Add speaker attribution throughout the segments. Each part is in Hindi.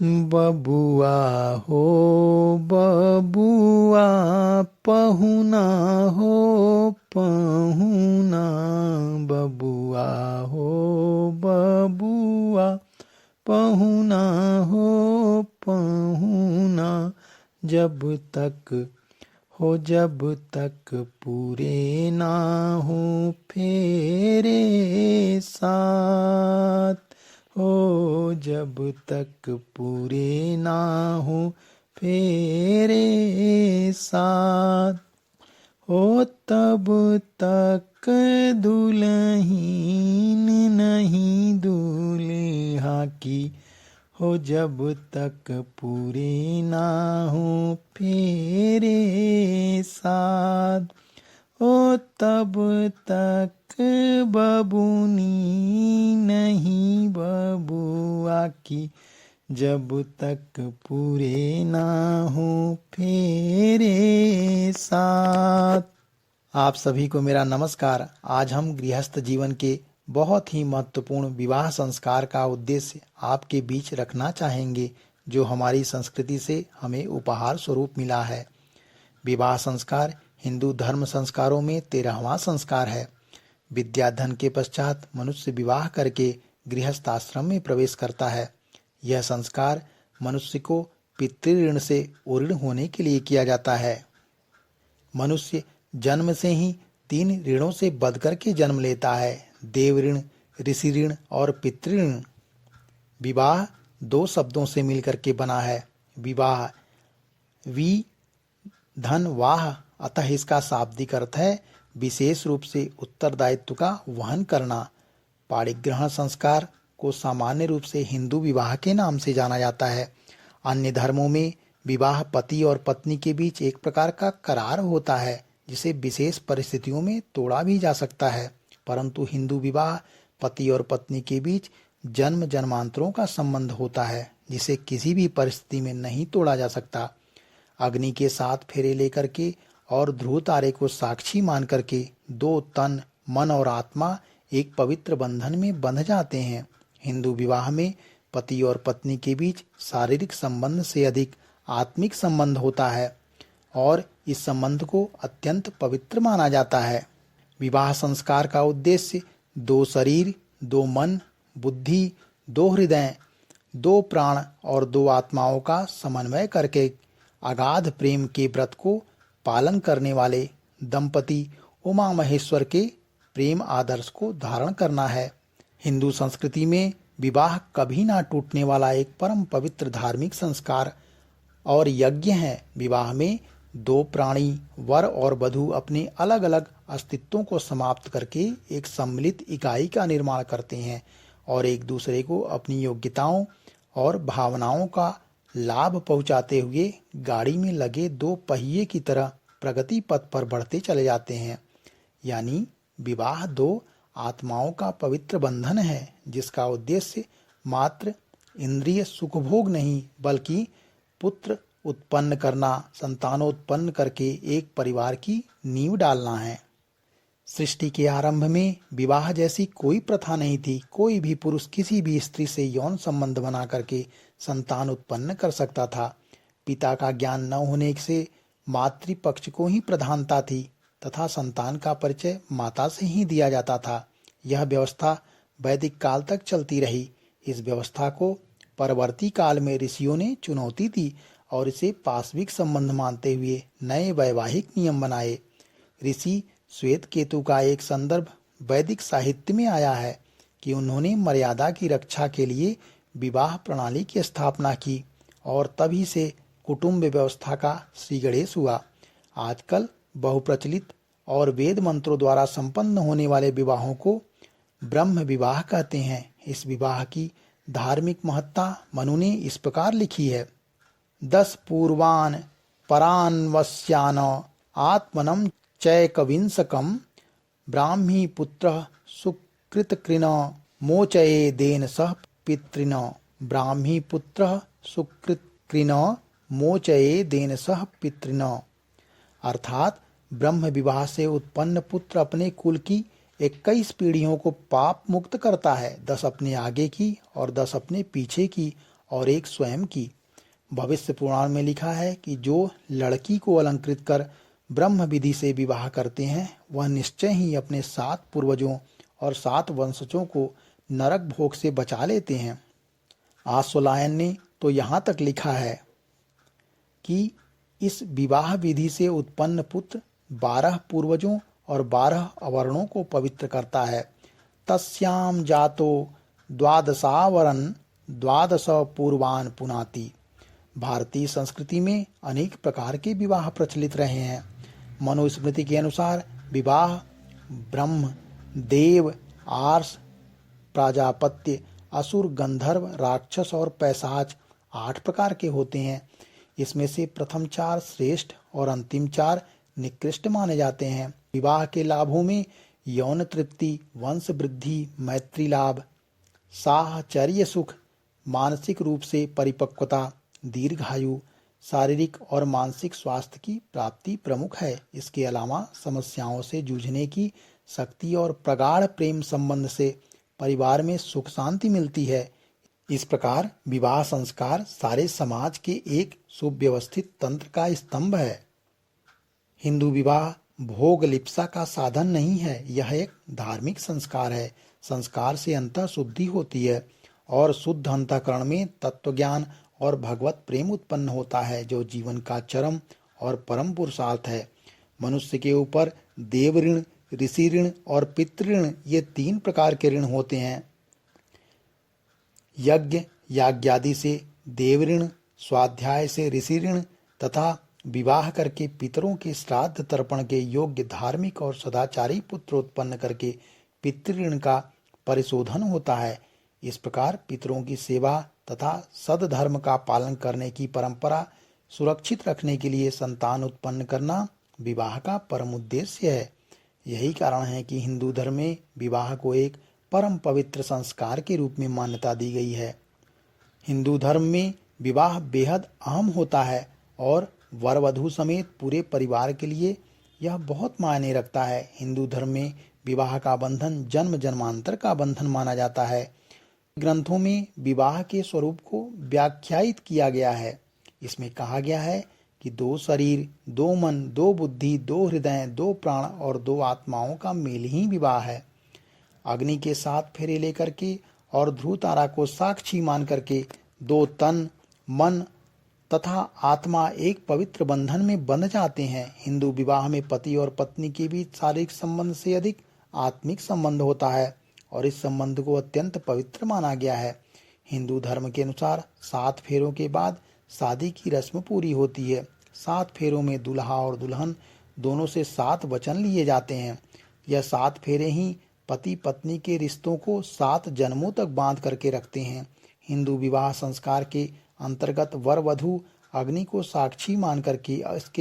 Speaker 1: बबुआ हो बबुआ, पहुना हो पहुना, बबुआ हो बबुआ, पहुना हो पहुना। जब तक पूरे ना हो फेरे साथ, हो जब तक पूरे ना हो फेरे साथ, हो तब तक दुल्हीन नहीं दूल्हा की, हो जब तक पूरे ना हो फेरे साथ, हो तब तक बबूनी नहीं बबुआ की, जब तक पूरे ना हो फेरे साथ। आप सभी को मेरा नमस्कार। आज हम गृहस्थ जीवन के बहुत ही महत्वपूर्ण विवाह संस्कार का उद्देश्य आपके बीच रखना चाहेंगे, जो हमारी संस्कृति से हमें उपहार स्वरूप मिला है। विवाह संस्कार हिंदू धर्म संस्कारों में 13वां संस्कार है। विद्याधन के पश्चात मनुष्य विवाह करके गृहस्थ आश्रम में प्रवेश करता है। यह संस्कार मनुष्य को पितृऋण से उऋण होने के लिए किया जाता है। मनुष्य जन्म से ही 3 ऋणों से बध करके जन्म लेता है: देव ऋण, ऋषि ऋण और पितृऋण। विवाह 2 शब्दों से मिलकर के बना है। विवाह वी धन वाह, अतः इसका शाब्दिक अर्थ है विशेष रूप से उत्तरदायित्व का वहन करना। पाणिग्रहण संस्कार को सामान्य रूप से हिंदू विवाह के नाम से जाना जाता है। अन्य धर्मों में विवाह पति और पत्नी के बीच एक प्रकार का करार होता है, जिसे विशेष परिस्थितियों में तोड़ा भी जा सकता है। परंतु हिंदू विवाह पति और पत्नी के बीच जन्म जन्मांतरों का संबंध होता है, जिसे किसी भी परिस्थिति में नहीं तोड़ा जा सकता। अग्नि के 7 फेरे लेकर के और ध्रुव तारे को साक्षी मान करके 2 तन, मन और आत्मा एक पवित्र बंधन में बंध जाते हैं। हिंदू विवाह में पति और पत्नी के बीच शारीरिक संबंध से अधिक आत्मिक संबंध होता है और इस संबंध को अत्यंत पवित्र माना जाता है। विवाह संस्कार का उद्देश्य 2 शरीर, 2 मन, बुद्धि, 2 हृदय, 2 प्राण और 2 आत्माओं का समन्वय करके अगाध प्रेम के व्रत को पालन करने वाले दंपति उमा महेश्वर के प्रेम आदर्श को धारण करना है। हिंदू संस्कृति में विवाह कभी ना टूटने वाला एक परम पवित्र धार्मिक संस्कार और यज्ञ है। विवाह में 2 प्राणी, वर और वधू, अपने अलग अलग अस्तित्वों को समाप्त करके एक सम्मिलित इकाई का निर्माण करते हैं और एक दूसरे को अपनी योग्यताओं और भावनाओं का लाभ पहुंचाते हुए गाड़ी में लगे 2 पहिए की तरह प्रगति पथ पर बढ़ते चले जाते हैं। यानी विवाह 2 आत्माओं का पवित्र बंधन है, जिसका उद्देश्य मात्र इंद्रिय सुखभोग नहीं, बल्कि पुत्र उत्पन्न करना, संतानोत्पन्न करके एक परिवार की नींव डालना है। सृष्टि के आरंभ में विवाह जैसी कोई प्रथा नहीं थी। कोई भी पुरुष किसी भी स्त्री से यौन संबंध बना करके संतान उत्पन्न कर सकता था। पिता का ज्ञान न होने से मातृपक्ष को ही प्रधानता थी तथा संतान का परिचय माता से ही दिया जाता था। यह व्यवस्था वैदिक काल तक चलती रही। इस व्यवस्था को परवर्ती काल में ऋषियों ने चुनौती दी और इसे पाशविक संबंध मानते हुए नए वैवाहिक नियम बनाए। ऋषि श्वेत केतु का एक संदर्भ वैदिक साहित्य में आया है कि उन्होंने मर्यादा की रक्षा के लिए विवाह प्रणाली की स्थापना की और तभी से कुटुंब व्यवस्था का श्री गणेश हुआ। आजकल बहुप्रचलित और वेद मंत्रों द्वारा संपन्न होने वाले विवाहों को ब्रह्म विवाह कहते हैं। इस विवाह की धार्मिक महत्ता मनु ने इस प्रकार लिखी है: 10 पूर्वान परान्वस्यान आत्मनं चैकविंसकं, ब्राह्मी पुत्र सुकृतकृन मोचयेदेन सह पितृन। ब्राह्मी पुत्र सुकृतकृन मोचयेदेन सह पितृन। अर्थात ब्रह्म विवाह से उत्पन्न पुत्र अपने कुल की 21 पीढ़ियों को पाप मुक्त करता है, 10 अपने आगे की और 10 अपने पीछे की, और एक स्वयं की। भविष्य पुराण में लिखा है कि जो लड़की को अलंकृत कर ब्रह्म विधि से विवाह करते हैं वह निश्चय ही अपने 7 पूर्वजों और 7 वंशजों को नरक भोग से बचा लेते हैं। आश्वलायन ने तो यहाँ तक लिखा है कि इस विवाह विधि से उत्पन्न पुत्र 12 पूर्वजों और 12 अवर्णों को पवित्र करता है। तस्याम जातो द्वादशावरन द्वादश पूर्वान पुनाति। भारतीय संस्कृति में अनेक प्रकार के विवाह प्रचलित रहे हैं। मनुस्मृति के अनुसार विवाह ब्रह्म, देव, आर्ष, प्राजापत्य, असुर, गंधर्व, राक्षस और पैशाच 8 प्रकार के होते हैं। इसमें से प्रथम 4 श्रेष्ठ और अंतिम 4 निकृष्ट माने जाते हैं। विवाह के लाभों में यौन तृप्ति, वंश वृद्धि, मैत्री लाभ, साहचर्य सुख, मानसिक रूप से परिपक्वता, दीर्घायु, शारीरिक और मानसिक स्वास्थ्य की प्राप्ति प्रमुख है। इसके अलावा समस्याओं से जूझने की शक्ति और प्रगाढ़ प्रेम संबंध से परिवार में सुख शांति मिलती है। इस प्रकार विवाह संस्कार सारे समाज के एक सुव्यवस्थित तंत्र का स्तंभ है। हिंदू विवाह भोग लिप्सा का साधन नहीं है, यह एक धार्मिक संस्कार है। संस्कार से अंतः शुद्धि होती है और शुद्ध अंतःकरण में तत्वज्ञान और भगवत प्रेम उत्पन्न होता है, जो जीवन का चरम और परम पुरुषार्थ है। मनुष्य के ऊपर देव ऋण, ऋषि ऋण और पितृ ऋण, ये 3 प्रकार के ऋण होते हैं। यज्ञ याज्ञादि से देव ऋण, स्वाध्याय से ऋषि ऋण तथा विवाह करके पितरों के श्राद्ध तर्पण के योग्य धार्मिक और सदाचारी पुत्र उत्पन्न करके पितृ ऋण का परिशोधन होता है। इस प्रकार पितरों की सेवा तथा सदधर्म का पालन करने की परंपरा सुरक्षित रखने के लिए संतान उत्पन्न करना विवाह का परम उद्देश्य है। यही कारण है कि हिंदू धर्म में विवाह को एक परम पवित्र संस्कार के रूप में मान्यता दी गई है। हिंदू धर्म में विवाह बेहद अहम होता है और वर वधू समेत पूरे परिवार के लिए यह बहुत मायने रखता है। हिंदू धर्म में विवाह का बंधन जन्म जन्मांतर का बंधन माना जाता है। ग्रंथों में विवाह के स्वरूप को व्याख्यायित किया गया है। इसमें कहा गया है कि 2 शरीर, 2 मन, 2 बुद्धि, 2 हृदय, 2 प्राण और 2 आत्माओं का मेल ही विवाह है। अग्नि के 7 फेरे लेकर के और ध्रुव तारा को साक्षी मान करके 2 तन, मन तथा आत्मा एक पवित्र बंधन में बंध जाते हैं। हिंदू विवाह में पति और पत्नी के बीच शारीरिक संबंध से अधिक आत्मिक संबंध होता है और इस संबंध को अत्यंत पवित्र माना गया है। हिंदू धर्म के अनुसार 7 फेरों के बाद शादी की रस्म पूरी होती है। 7 फेरों में दूल्हा और दुल्हन दोनों से 7 वचन लिए जाते हैं। यह 7 फेरे ही पति पत्नी के रिश्तों को 7 जन्मों तक बांध करके रखते हैं। हिंदू विवाह संस्कार के अंतर्गत वर वधू अग्नि को साक्षी मान करके अग्नि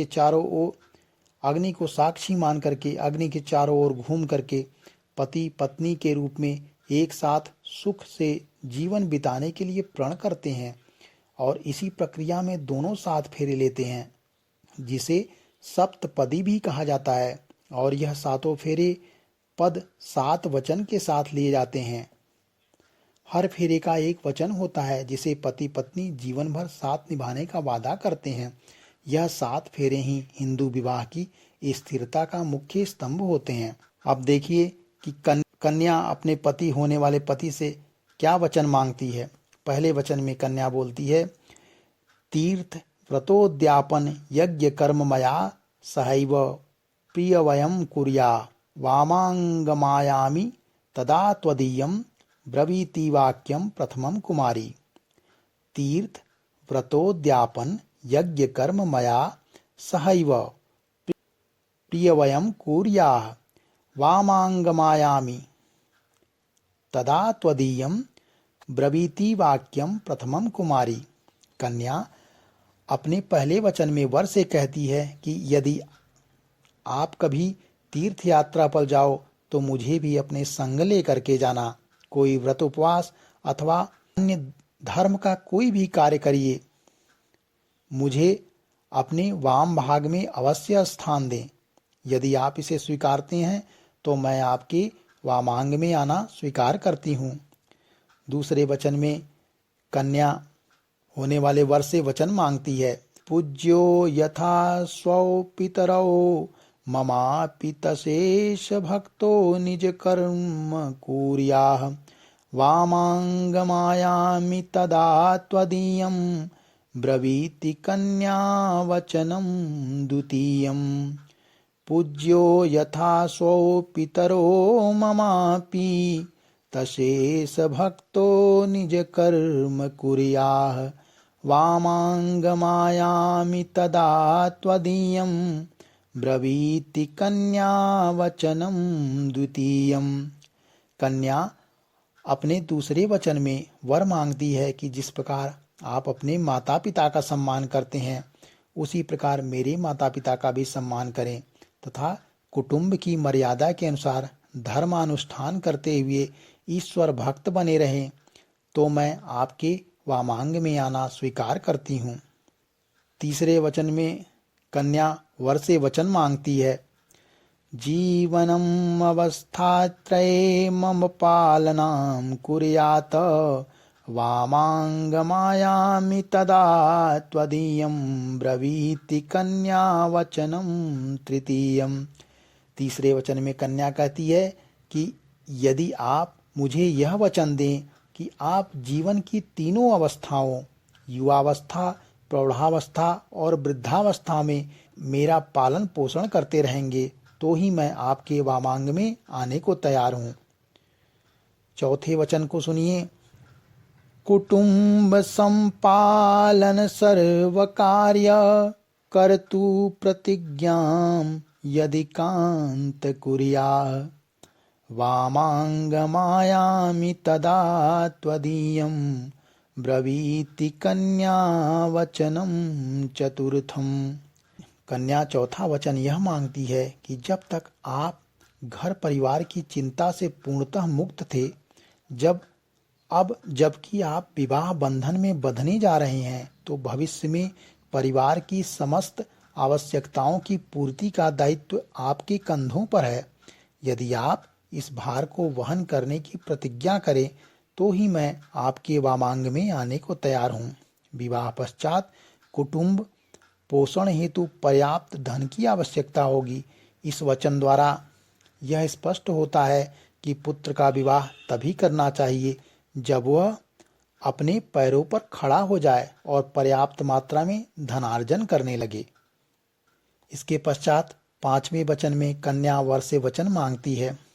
Speaker 1: के चारों ओर घूम करके पति पत्नी के रूप में एक साथ सुख से जीवन बिताने के लिए प्रण करते हैं और इसी प्रक्रिया में दोनों 7 फेरे लेते हैं, जिसे सप्तपदी भी कहा जाता है। और यह 7 फेरे पद 7 वचन के साथ लिए जाते हैं। हर फेरे का एक वचन होता है जिसे पति पत्नी जीवन भर साथ निभाने का वादा करते हैं। यह 7 फेरे ही हिंदू विवाह की स्थिरता का मुख्य स्तंभ होते हैं। अब देखिए कि कन्या अपने पति होने वाले पति से क्या वचन मांगती है। पहले वचन में कन्या बोलती है, तीर्थ व्रतोद्यापन यज्ञ कर्म मया सहैव प्रियवयम कुर्या वामांगमायामि तदा त्वदीयम ब्रवीति वाक्यम प्रथमम कुमारी। तीर्थ व्रतोद्यापन यज्ञ कर्म मया सहैव प्रियवयम कुर्याः वामांगमायामि तदा त्वदीयम ब्रवीति वाक्यम प्रथमम कुमारी। कन्या अपने पहले वचन में वर से कहती है कि यदि आप कभी तीर्थ यात्रा पर जाओ तो मुझे भी अपने संग लेकर के जाना। कोई व्रत उपवास अथवा अन्य धर्म का कोई भी कार्य करिए, मुझे अपने वाम भाग में अवश्य स्थान दें। यदि आप इसे स्वीकारते हैं तो मैं आपके वामांग में आना स्वीकार करती हूँ। दूसरे वचन में कन्या होने वाले वर से वचन मांगती है। पूज्यो यथा स्वौ पितरौ ममापि तशेष भक्तो निज कर्म कुर्याः वामांगमायामि तदा त्वदीयं ब्रवीति कन्या वचनं द्वितीयम्। पूज्यो यथा स्वौ पितरो ममापि तशेष भक्तो निज कर्म कुर्याः वामांगमायामि तदा त्वदीयं ब्रवीति कन्या वचनं द्वितीयम्। कन्या अपने दूसरे वचन में वर मांगती है कि जिस प्रकार आप अपने माता पिता का सम्मान करते हैं उसी प्रकार मेरे माता पिता का भी सम्मान करें तथा कुटुंब की मर्यादा के अनुसार धर्मानुष्ठान करते हुए ईश्वर भक्त बने रहें, तो मैं आपके वामांग में आना स्वीकार करती हूँ। तीसरे वचन में कन्या वर से वचन मांगती है। जीवनम् अवस्थात्रये मम पालनां कुर्यात् वामांगमायामि तदा त्वदीयं ब्रवीति कन्या वचनं तृतीयम्। तीसरे वचन में कन्या कहती है कि यदि आप मुझे यह वचन दें कि आप जीवन की तीनों अवस्थाओं युवावस्था, प्रौढ़ावस्था और वृद्धावस्था में मेरा पालन पोषण करते रहेंगे तो ही मैं आपके वामांग में आने को तैयार हूँ। चौथे वचन को सुनिए। कुटुंब संपालन सर्व कार्य कर्तु प्रतिज्ञां यदि कांत कुर्याः वामांगमायामि तदा त्वदीयं ब्रवीति कन्या वचनं चतुर्थम्। कन्या चौथा वचन यह मांगती है कि जब तक आप घर परिवार की चिंता से पूर्णतः मुक्त थे, जबकि आप विवाह बंधन में बंधने जा रहे हैं, तो भविष्य में परिवार की समस्त आवश्यकताओं की पूर्ति का दायित्व आपके कंधों पर है। यदि आप इस भार को वहन करने की प्रतिज्ञा करें तो ही मैं आपके वामांग में आने को तैयार हूँ। विवाह पश्चात कुटुंब पोषण हेतु पर्याप्त धन की आवश्यकता होगी। इस वचन द्वारा यह स्पष्ट होता है कि पुत्र का विवाह तभी करना चाहिए जब वह अपने पैरों पर खड़ा हो जाए और पर्याप्त मात्रा में धनार्जन करने लगे। इसके पश्चात पांचवें वचन में कन्या वर से वचन मांगती है।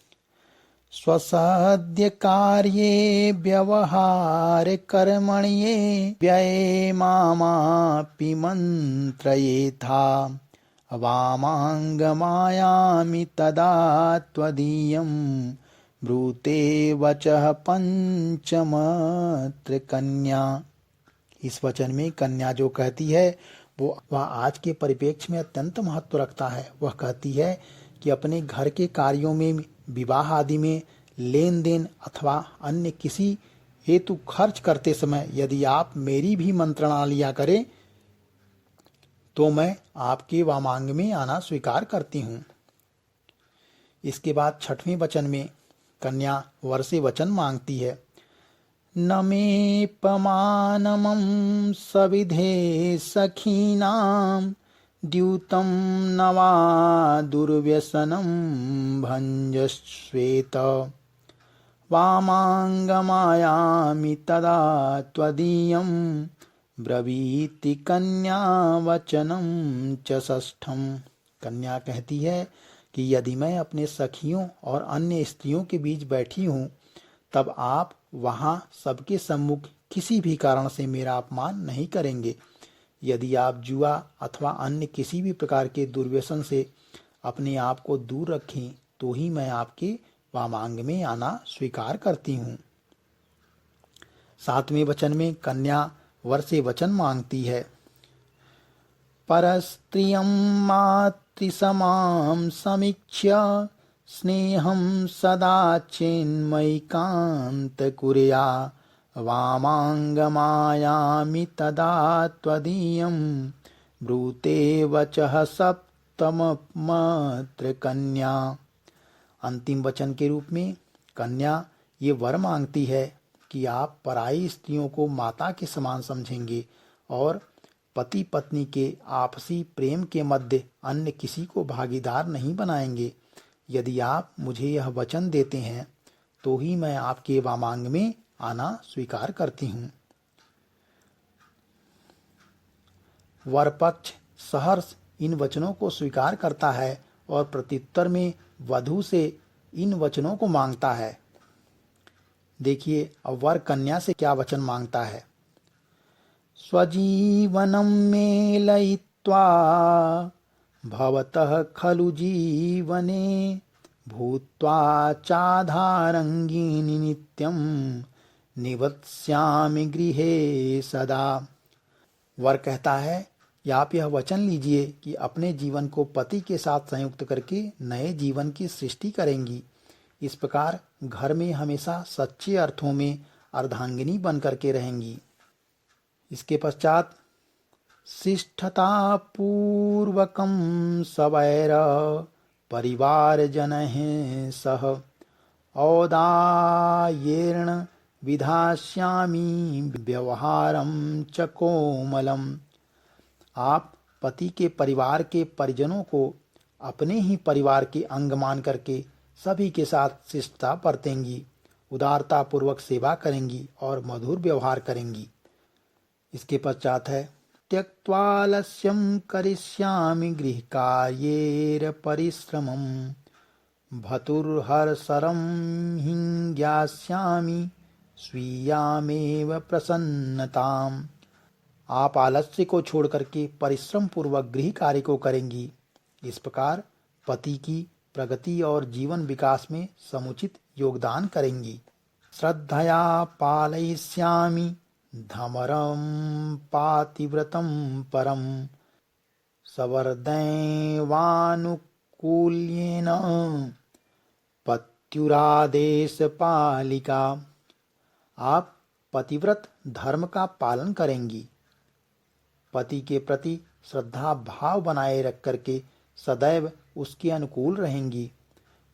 Speaker 1: स्वसद्य कार्ये व्यवहार कर्मण्ये व्यये मामापि मंत्रयेथा वामांगमायामि तदा त्वदीयं ब्रूते वचः पंचमत्र कन्या। इस वचन में कन्या जो कहती है वह आज के परिप्रेक्ष्य में अत्यंत महत्व रखता है। वह कहती है कि अपने घर के कार्यों में, विवाह आदि में लेन देन अथवा अन्य किसी हेतु खर्च करते समय यदि आप मेरी भी मंत्रणा लिया करें तो मैं आपके वामांग में आना स्वीकार करती हूँ। इसके बाद छठवें वचन में कन्या वर से वचन मांगती है। न मे पमानमं सविधे सखीनां द्यूतं न वा दुर्व्यसनं भञ्जस्वेत वामांगमायामि तदा त्वदीयं ब्रवीति कन्या वचनं च षष्ठम्। कन्या कहती है कि यदि मैं अपने सखियों और अन्य स्त्रियों के बीच बैठी हूँ तब आप वहाँ सबके सम्मुख किसी भी कारण से मेरा अपमान नहीं करेंगे। यदि आप जुआ अथवा अन्य किसी भी प्रकार के दुर्व्यसन से अपने आप को दूर रखें तो ही मैं आपके वामांग में आना स्वीकार करती हूँ। सातवें वचन में कन्या वर से वचन मांगती है। परस्त्रियं मातृसमां समीक्ष्य स्नेहं सदा चेन्मयि कान्त कुर्या वामांगमायामि तदा त्वदीयं ब्रूते वचः सप्तमत्र कन्या। अंतिम वचन के रूप में कन्या ये वर मांगती है कि आप पराई स्त्रियों को माता के समान समझेंगे और पति पत्नी के आपसी प्रेम के मध्य अन्य किसी को भागीदार नहीं बनाएंगे। यदि आप मुझे यह वचन देते हैं तो ही मैं आपके वामांग में आना स्वीकार करती हूँ। वरपक्ष सहर्ष इन वचनों को स्वीकार करता है और प्रत्युत्तर में वधू से इन वचनों को मांगता है। देखिए अब वर कन्या से क्या वचन मांगता है। स्वजीवनं मेलयित्वा भवतः खलु जीवने भूत्वा चाधारंगिनी नित्यं निवत्स्यामि गृहे सदा। वर कहता है या आप यह वचन लीजिए कि अपने जीवन को पति के साथ संयुक्त करके नए जीवन की सृष्टि करेंगी। इस प्रकार घर में हमेशा सच्चे अर्थों में अर्धांगिनी बन करके रहेंगी। इसके पश्चात शिष्ठता पूर्वकं सवैर परिवार जनैः सह औदार्येण विधास्यामि व्यवहारं च कोमलम्। आप पति के परिवार के परिजनों को अपने ही परिवार के अंग मान करके सभी के साथ शिष्टता बरतेंगी, उदारता पूर्वक सेवा करेंगी और मधुर व्यवहार करेंगी। इसके पश्चात है त्यक्त्वा लस्यं करिष्यामि गृहकार्येर परिश्रमं भतुर्हर्षरं हिंग्यास्यामि स्वीयामेव प्रसन्नताम्। आप आलस्य को छोड़ करके परिश्रम पूर्वक गृह कार्य को करेंगी। इस प्रकार पति की प्रगति और जीवन विकास में समुचित योगदान करेंगी। श्रद्धया पालयिष्यामि धमरं पातिव्रतं परं सवर्दैवानुकूल्येन पत्युरादेश पालिका। आप पतिव्रत धर्म का पालन करेंगी, पति के प्रति श्रद्धा भाव बनाए रख करके सदैव उसके अनुकूल रहेंगी,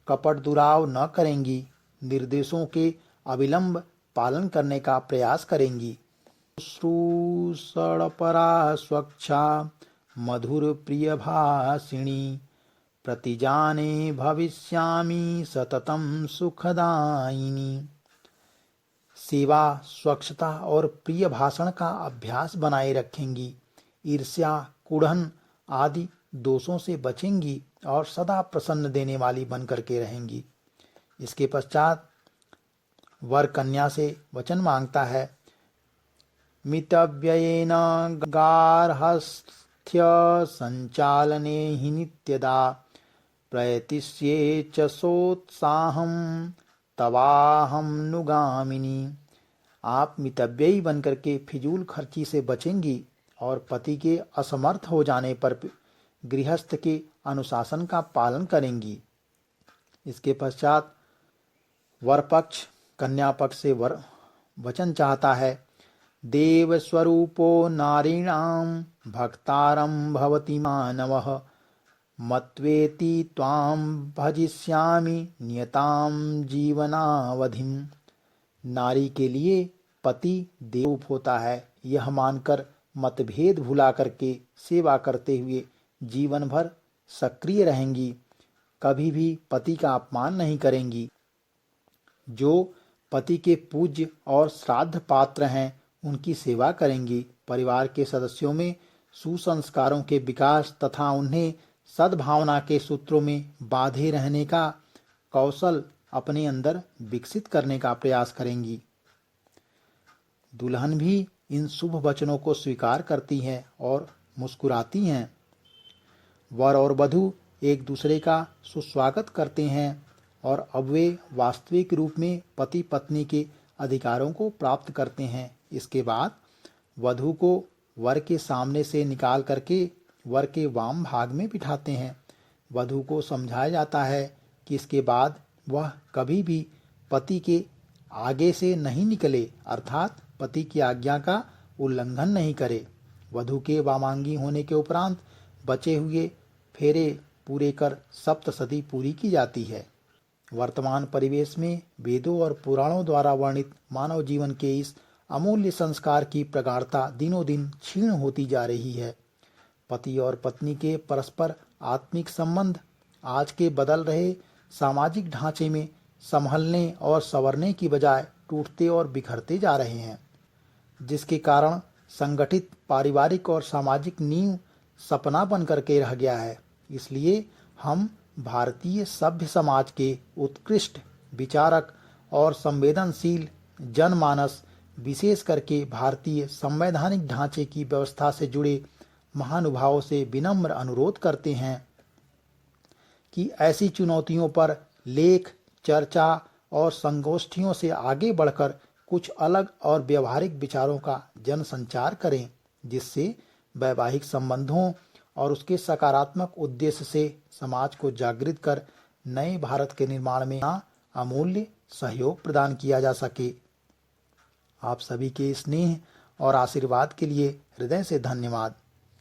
Speaker 1: कपट दुराव न करेंगी, निर्देशों के अविलंब पालन करने का प्रयास करेंगी। श्रूषणपरा स्वच्छा मधुर प्रिय भाषिणी प्रतिजाने भविष्यामि सततम सुखदायिनी। सेवा, स्वच्छता और प्रिय भाषण का अभ्यास बनाए रखेंगी, ईर्ष्या, कुढ़न आदि दोषों से बचेंगी और सदा प्रसन्न देने वाली बन करके रहेंगी। इसके पश्चात वर कन्या से वचन मांगता है मितव्ययेन गार्हस्थ्य संचालने हि नित्यदा प्रयतिष्ये च सोत्साहं तवाहम नुगामिनी। आप मितव्ययी बनकर के फिजूल खर्ची से बचेंगी और पति के असमर्थ हो जाने पर गृहस्थ के अनुशासन का पालन करेंगी। इसके पश्चात वर पक्ष कन्या पक्ष से वर वचन चाहता है देव स्वरूपो नारीणां भक्तारं भवति मानवः मत्वेति त्वां भजिष्यामि नियतां जीवनावधिम्। नारी के लिए पति देव होता है, यह मानकर मतभेद भुला करके सेवा करते हुए जीवन भर सक्रिय रहेंगी, कभी भी पति का अपमान नहीं करेंगी। जो पति के पूज्य और श्राद्ध पात्र हैं उनकी सेवा करेंगी, परिवार के सदस्यों में सुसंस्कारों के विकास तथा उन्हें सद्भावना के सूत्रों में बांधे रहने का कौशल अपने अंदर विकसित करने का प्रयास करेंगी। दुल्हन भी इन शुभ वचनों को स्वीकार करती हैं और मुस्कुराती हैं। वर और वधू एक दूसरे का सुस्वागत करते हैं और अब वे वास्तविक रूप में पति पत्नी के अधिकारों को प्राप्त करते हैं। इसके बाद वधू को वर के सामने से निकाल करके वर के वाम भाग में बिठाते हैं। वधू को समझाया जाता है कि इसके बाद वह कभी भी पति के आगे से नहीं निकले, अर्थात पति की आज्ञा का उल्लंघन नहीं करे। वधू के वामांगी होने के उपरांत बचे हुए फेरे पूरे कर सप्तशती पूरी की जाती है। वर्तमान परिवेश में वेदों और पुराणों द्वारा वर्णित मानव जीवन के इस अमूल्य संस्कार की प्रगाढ़ता दिनों दिन क्षीण होती जा रही है। पति और पत्नी के परस्पर आत्मिक संबंध आज के बदल रहे सामाजिक ढांचे में संभलने और संवरने की बजाय टूटते और बिखरते जा रहे हैं, जिसके कारण संगठित पारिवारिक और सामाजिक नींव सपना बन करके रह गया है। इसलिए हम भारतीय सभ्य समाज के उत्कृष्ट विचारक और संवेदनशील जनमानस, विशेष करके भारतीय संवैधानिक ढांचे की व्यवस्था से जुड़े महानुभावों से विनम्र अनुरोध करते हैं कि ऐसी चुनौतियों पर लेख, चर्चा और संगोष्ठियों से आगे बढ़कर कुछ अलग और व्यवहारिक विचारों का जनसंचार करें, जिससे वैवाहिक संबंधों और उसके सकारात्मक उद्देश्य से समाज को जागृत कर नए भारत के निर्माण में अमूल्य सहयोग प्रदान किया जा सके। आप सभी के स्नेह और आशीर्वाद के लिए हृदय से धन्यवाद।